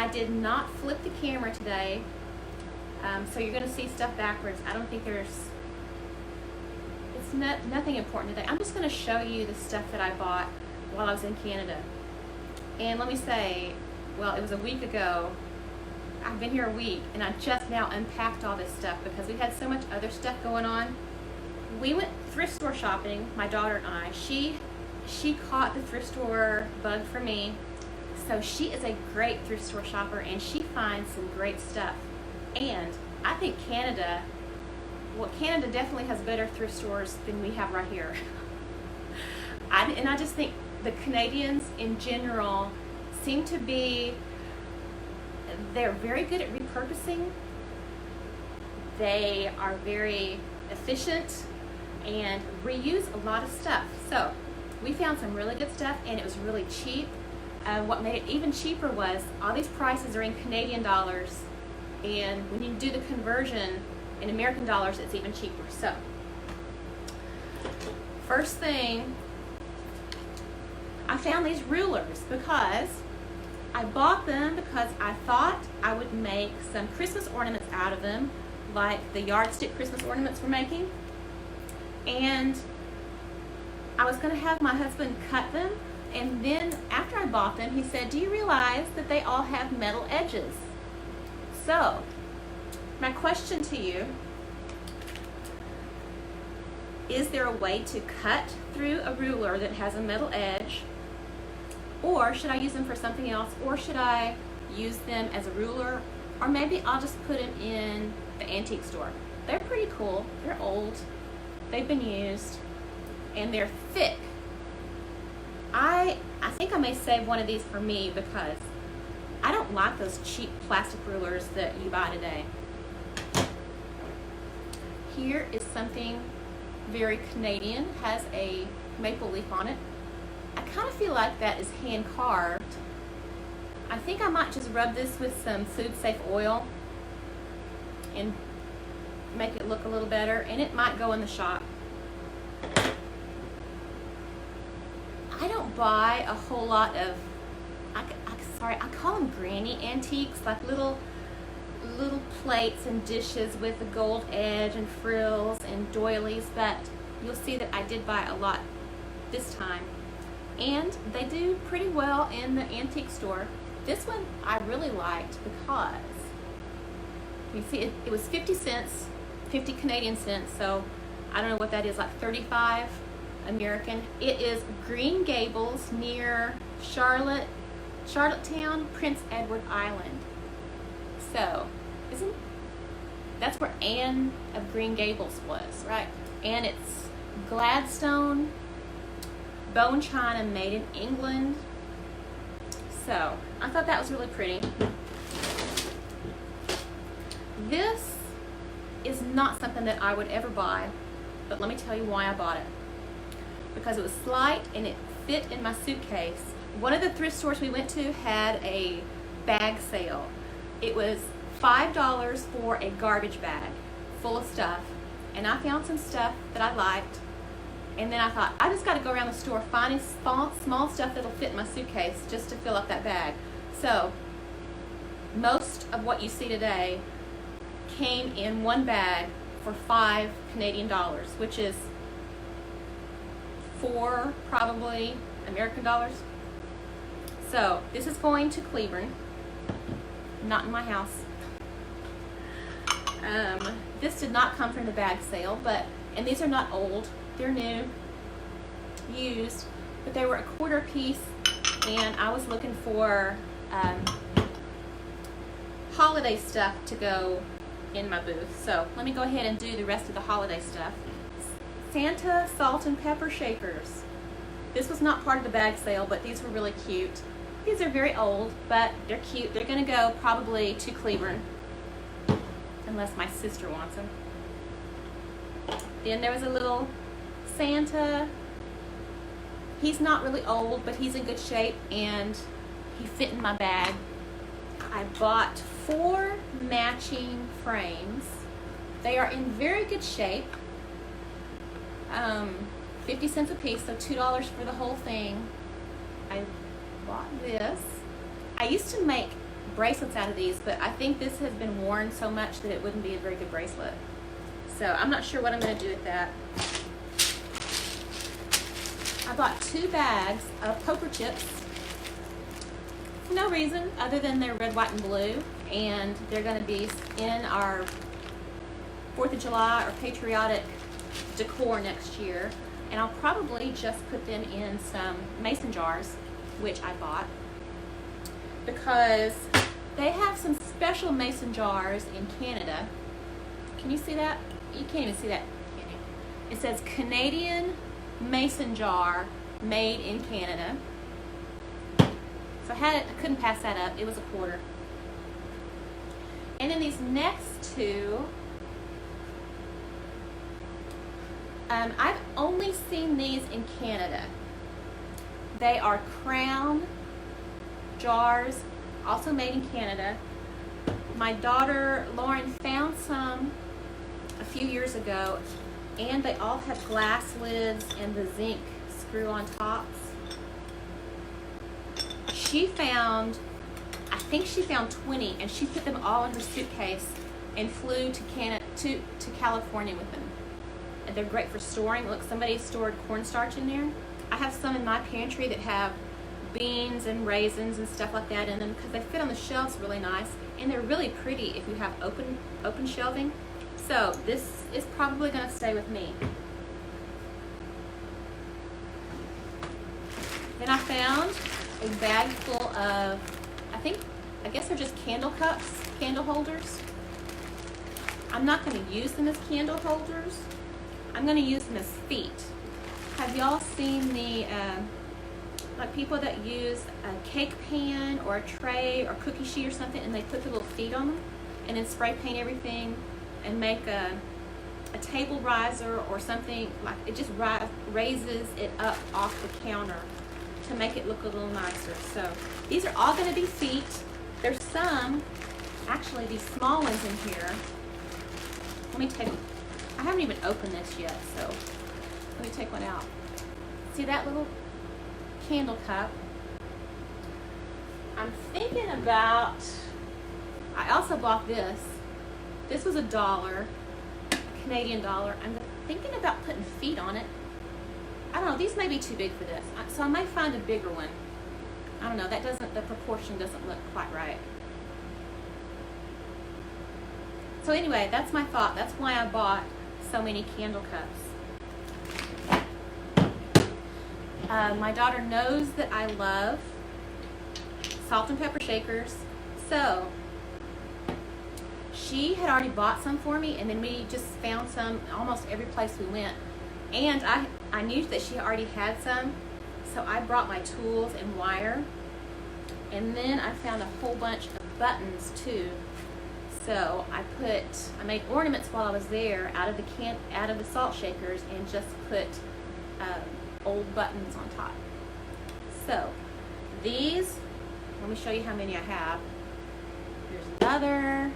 I did not flip the camera today, so you're going to see stuff backwards. I don't think it's nothing important today. I'm just going to show you the stuff that I bought while I was in Canada. And let me say, well, it was a week ago. I've been here a week, and I just now unpacked all this stuff because we had so much other stuff going on. We went thrift store shopping, my daughter and I. She caught the thrift store bug for me. So she is a great thrift store shopper, and she finds some great stuff. And I think Canada definitely has better thrift stores than we have right here. I just think the Canadians in general seem to be, they're very good at repurposing. They are very efficient and reuse a lot of stuff. So we found some really good stuff, and it was really cheap. What made it even cheaper was all these prices are in Canadian dollars, and when you do the conversion in American dollars, it's even cheaper. So, first thing, I found these rulers because I bought them because I thought I would make some Christmas ornaments out of them, like the yardstick Christmas ornaments we're making. And I was going to have my husband cut them. And then after I bought them, he said, do you realize that they all have metal edges? So, my question to you, is there a way to cut through a ruler that has a metal edge? Or should I use them for something else? Or should I use them as a ruler? Or maybe I'll just put them in the antique store. They're pretty cool. They're old. They've been used. And they're thick. I think I may save one of these for me because I don't like those cheap plastic rulers that you buy today. Here is something very Canadian, has a maple leaf on it. I kind of feel like that is hand carved. I think I might just rub this with some food safe oil and make it look a little better, and it might go in the shop. I don't buy a whole lot of, I call them granny antiques, like little plates and dishes with a gold edge and frills and doilies, but you'll see that I did buy a lot this time. And they do pretty well in the antique store. This one I really liked because, you see, it was 50 cents, 50 Canadian cents, so I don't know what that is, like 35 American. It is Green Gables near Charlottetown, Prince Edward Island. So, that's where Anne of Green Gables was, right? And it's Gladstone bone china made in England. So, I thought that was really pretty. This is not something that I would ever buy, but let me tell you why I bought it. Because it was slight and it fit in my suitcase. One of the thrift stores we went to had a bag sale. It was $5 for a garbage bag full of stuff, and I found some stuff that I liked, and then I thought, I just got to go around the store finding small stuff that'll fit in my suitcase just to fill up that bag. So most of what you see today came in one bag for $5 Canadian, which is $4 probably American dollars. So this is going to Cleveland, not in my house. This did not come from the bag sale, and these are not old, they're new, used, but they were a quarter piece, and I was looking for holiday stuff to go in my booth. So let me go ahead and do the rest of the holiday stuff. Santa salt and pepper shakers. This was not part of the bag sale, but these were really cute. These are very old, but they're cute. They're gonna go probably to Cleveland, unless my sister wants them. Then there was a little Santa. He's not really old, but he's in good shape, and he fit in my bag. I bought 4 matching frames. They are in very good shape. 50 cents a piece, so $2 for the whole thing. I bought this. I used to make bracelets out of these, but I think this has been worn so much that it wouldn't be a very good bracelet. So I'm not sure what I'm going to do with that. I bought 2 bags of poker chips for no reason other than they're red, white, and blue, and they're going to be in our 4th of July or patriotic decor next year, and I'll probably just put them in some mason jars, which I bought because they have some special mason jars in Canada. Can you see that? You can't even see that, can you? It says Canadian mason jar made in Canada. So I couldn't pass that up. It was $0.25. And then these next 2, I've only seen these in Canada. They are crown jars, also made in Canada. My daughter Lauren found some a few years ago, and they all have glass lids and the zinc screw-on tops. She found, I think she found 20, and she put them all in her suitcase and flew to California with them. And they're great for storing. Look, somebody stored cornstarch in there. I have some in my pantry that have beans and raisins and stuff like that in them because they fit on the shelves really nice, and they're really pretty if you have open shelving. So this is probably going to stay with me. Then I found a bag full of, I guess they're just candle cups, candle holders. I'm not going to use them as candle holders. I'm going to use them as feet. Have y'all seen the, like people that use a cake pan or a tray or cookie sheet or something, and they put the little feet on them and then spray paint everything and make a table riser or something, like it just raises it up off the counter to make it look a little nicer. So these are all going to be feet. There's some, actually these small ones in here. Let me take, I haven't even opened this yet, so let me take one out. See that little candle cup? I'm thinking about, I also bought this. This was $1, a Canadian dollar. I'm thinking about putting feet on it. I don't know, these may be too big for this. So I might find a bigger one. I don't know, the proportion doesn't look quite right. So anyway, that's my thought. That's why I bought so many candle cups. My daughter knows that I love salt and pepper shakers. So she had already bought some for me, and then we just found some almost every place we went. And I knew that she already had some, so I brought my tools and wire. And then I found a whole bunch of buttons too. So I made ornaments while I was there out of the salt shakers, and just put old buttons on top. So these, let me show you how many I have. Here's another.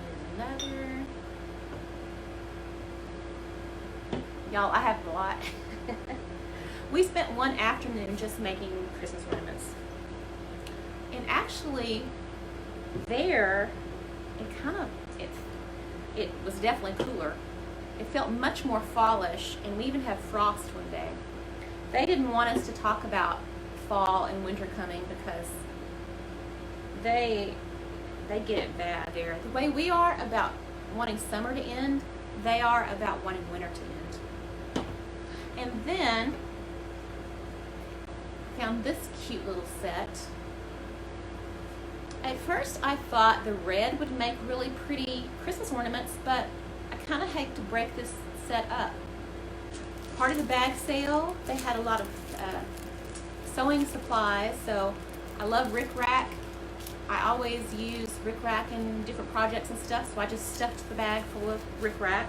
Here's another. Y'all, I have a lot. We spent one afternoon just making Christmas ornaments. And actually, there, it was definitely cooler. It felt much more fallish, and we even had frost one day. They didn't want us to talk about fall and winter coming because they get it bad there. The way we are about wanting summer to end, they are about wanting winter to end. And then I found this cute little set. At first I thought the red would make really pretty Christmas ornaments, but I kind of hate to break this set up. Part of the bag sale, they had a lot of sewing supplies, so I love rickrack. I always use rickrack in different projects and stuff, so I just stuffed the bag full of rickrack.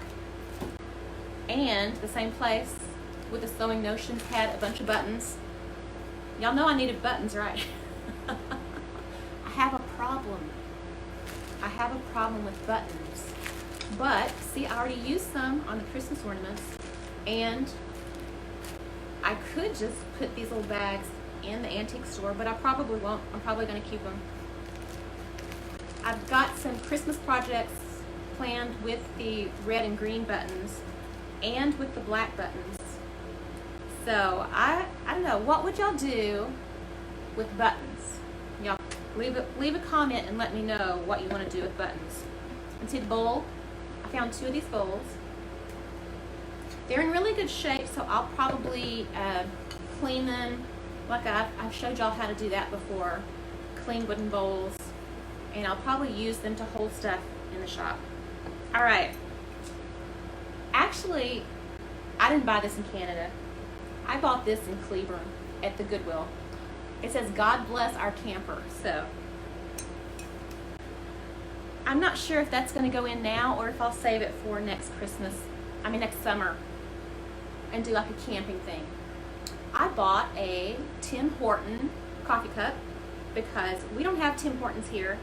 And the same place with the Sewing Notions had a bunch of buttons. Y'all know I needed buttons, right? I have a problem. I have a problem with buttons. But, see, I already used some on the Christmas ornaments, and I could just put these little bags in the antique store, but I probably won't. I'm probably going to keep them. I've got some Christmas projects planned with the red and green buttons and with the black buttons. So I don't know, what would y'all do with buttons? Y'all leave a comment and let me know what you want to do with buttons. And see the bowl? I found 2 of these bowls. They're in really good shape, so I'll probably clean them like I've showed y'all how to do that before. Clean wooden bowls, and I'll probably use them to hold stuff in the shop. All right. Actually, I didn't buy this in Canada. I bought this in Cleburne at the Goodwill. It says, God bless our camper. So I'm not sure if that's going to go in now or if I'll save it for next summer and do like a camping thing. I bought a Tim Horton coffee cup because we don't have Tim Hortons here,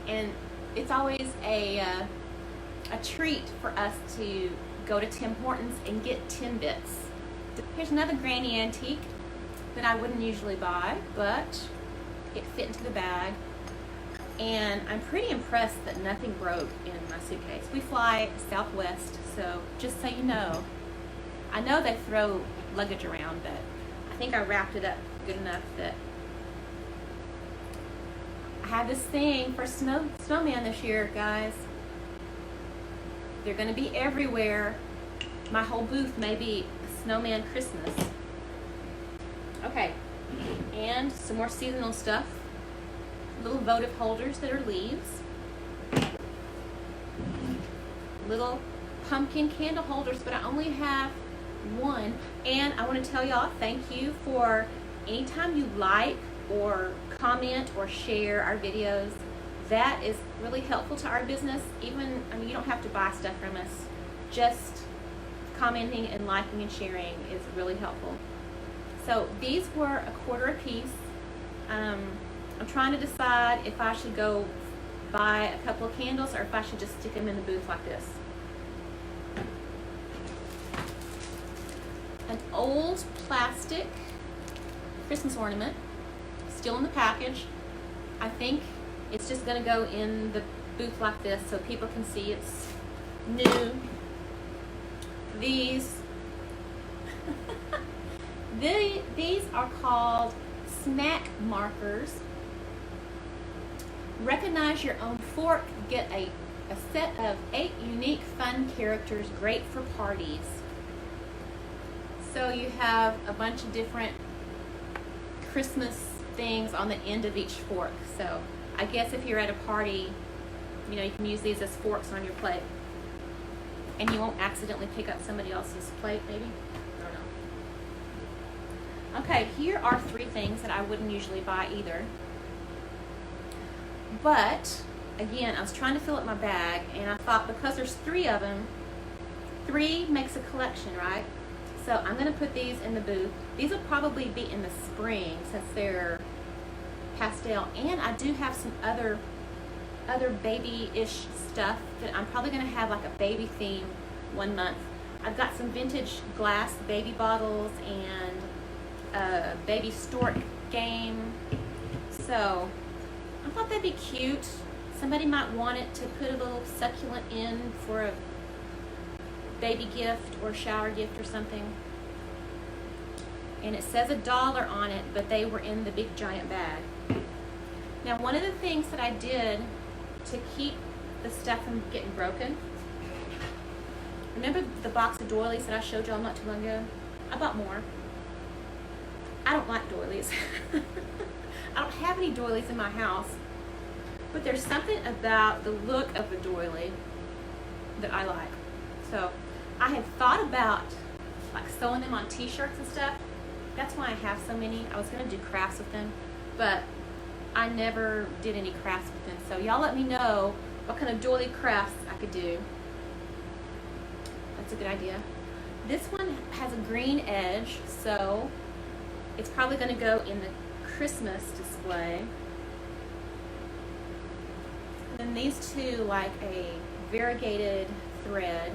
and it's always a treat for us to go to Tim Hortons and get Timbits. Here's another granny antique that I wouldn't usually buy, but it fit into the bag. And I'm pretty impressed that nothing broke in my suitcase. We fly Southwest, so just so you know, I know they throw luggage around, but I think I wrapped it up good enough that I have this thing for snowman this year, guys. They're going to be everywhere. My whole booth may be Snowman Christmas. Okay, and some more seasonal stuff. Little votive holders that are leaves. Little pumpkin candle holders, but I only have one. And I want to tell y'all thank you for anytime you like or comment or share our videos. That is really helpful to our business. Even, I mean, you don't have to buy stuff from us. Just commenting and liking and sharing is really helpful. So these were a quarter a piece. I'm trying to decide if I should go buy a couple of candles or if I should just stick them in the booth like this. An old plastic Christmas ornament, still in the package. I think it's just going to go in the booth like this so people can see it's new. These these are called snack markers. Recognize your own fork. Get a set of 8 unique fun characters, great for parties. So you have a bunch of different Christmas things on the end of each fork. So I guess if you're at a party, you know, you can use these as forks on your plate. And you won't accidentally pick up somebody else's plate, maybe? I don't know. Okay, here are 3 things that I wouldn't usually buy either. But, again, I was trying to fill up my bag, and I thought because there's 3 of them, 3 makes a collection, right? So I'm going to put these in the booth. These will probably be in the spring since they're pastel. And I do have some other baby-ish stuff that I'm probably going to have like a baby theme one month. I've got some vintage glass baby bottles and a baby stork game. So I thought that'd be cute. Somebody might want it to put a little succulent in for a baby gift or shower gift or something. And it says $1 on it, but they were in the big giant bag. Now, one of the things that I did to keep the stuff from getting broken, remember the box of doilies that I showed y'all not too long ago? I bought more. I don't like doilies. I don't have any doilies in my house, but there's something about the look of a doily that I like. So I had thought about like sewing them on t-shirts and stuff. That's why I have so many. I was going to do crafts with them, but I never did any crafts with them. So y'all let me know what kind of doily crafts I could do. That's a good idea. This one has a green edge, so it's probably going to go in the Christmas display. And then these 2 like a variegated thread,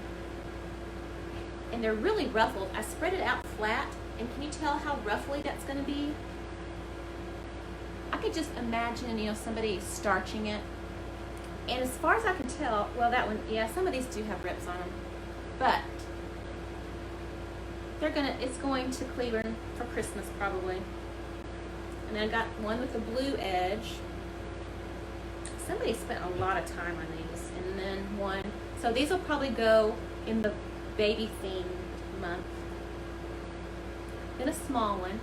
and they're really ruffled. I spread it out flat, and can you tell how ruffly that's going to be? could just imagine, you know, somebody starching it. And as far as I can tell, well, that one, yeah, some of these do have rips on them, but it's going to Cleveland for Christmas probably. And then I got one with the blue edge. Somebody spent a lot of time on these. And then one, so these will probably go in the baby themed month. Then a small one.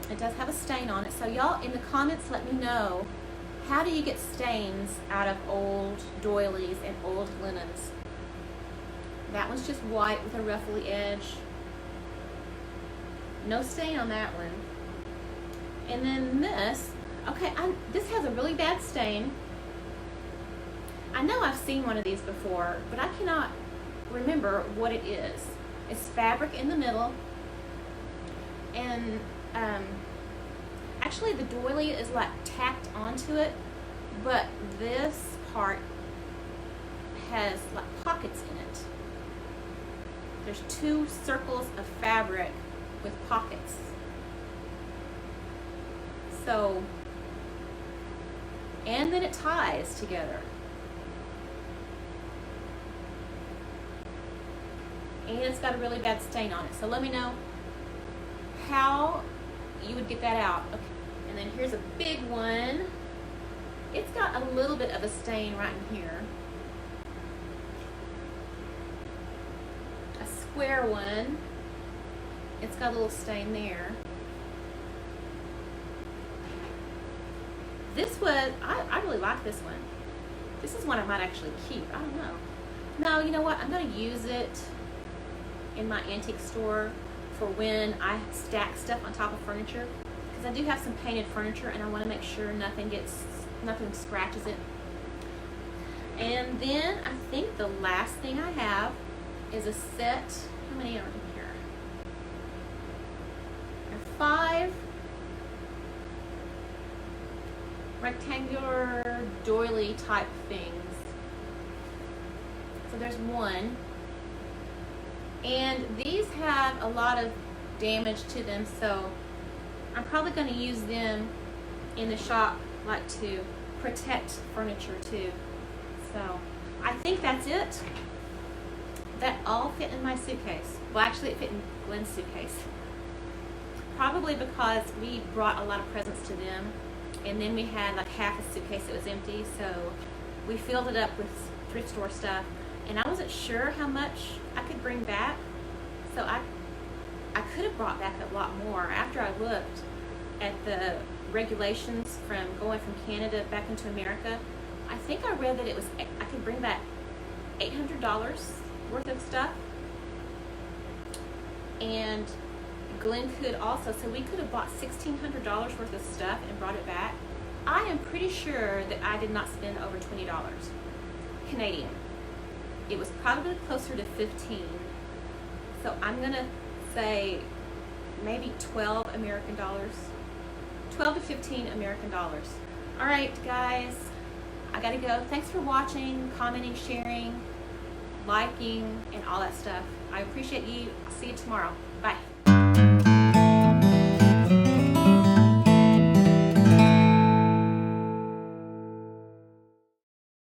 It does have a stain on it. So y'all in the comments let me know, how do you get stains out of old doilies and old linens? That one's just white with a ruffly edge. No stain on that one. And then this, okay, this has a really bad stain. I know I've seen one of these before, but I cannot remember what it is. It's fabric in the middle, and actually the doily is like tacked onto it, but this part has like pockets in it. There's 2 circles of fabric with pockets. So, and then it ties together. And it's got a really bad stain on it. So let me know how you would get that out. Okay. And then here's a big one. It's got a little bit of a stain right in here. A square one. It's got a little stain there. This was, I really like this one. This is one I might actually keep. I don't know. No, you know what? I'm going to use it in my antique store for when I stack stuff on top of furniture, because I do have some painted furniture and I want to make sure nothing scratches it. And then I think the last thing I have is a set. How many are in here? There are 5 rectangular doily type things. So there's one. And these have a lot of damage to them, so I'm probably going to use them in the shop, like to protect furniture too. So I think that's it. That all fit in my suitcase. Well, actually it fit in Glenn's suitcase. Probably because we brought a lot of presents to them, and then we had like half a suitcase that was empty, so we filled it up with thrift store stuff. And I wasn't sure how much I could bring back, so I could have brought back a lot more. After I looked at the regulations from going from Canada back into America, I think I read that I could bring back $800 worth of stuff, and Glenn could also, so we could have bought $1,600 worth of stuff and brought it back. I am pretty sure that I did not spend over $20 Canadian. It was probably closer to 15. So I'm gonna say maybe 12 American dollars. 12 to 15 American dollars. All right, guys, I gotta go. Thanks for watching, commenting, sharing, liking, and all that stuff. I appreciate you. I'll see you tomorrow. Bye.